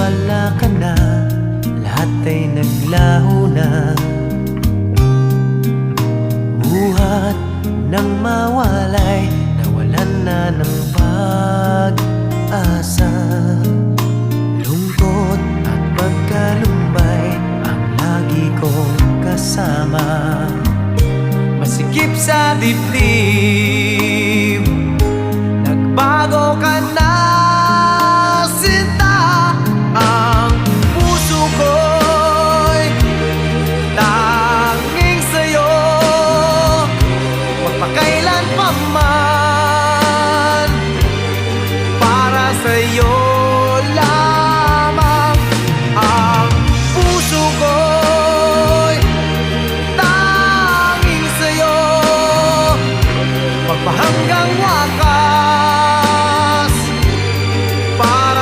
wala ka na, lahat ay naglaho na. Buhat ng mawalay, nawalan na ng pag-asa. Lungkot at pagkalumbay ang lagi kong kasama. Masikip sa dibdib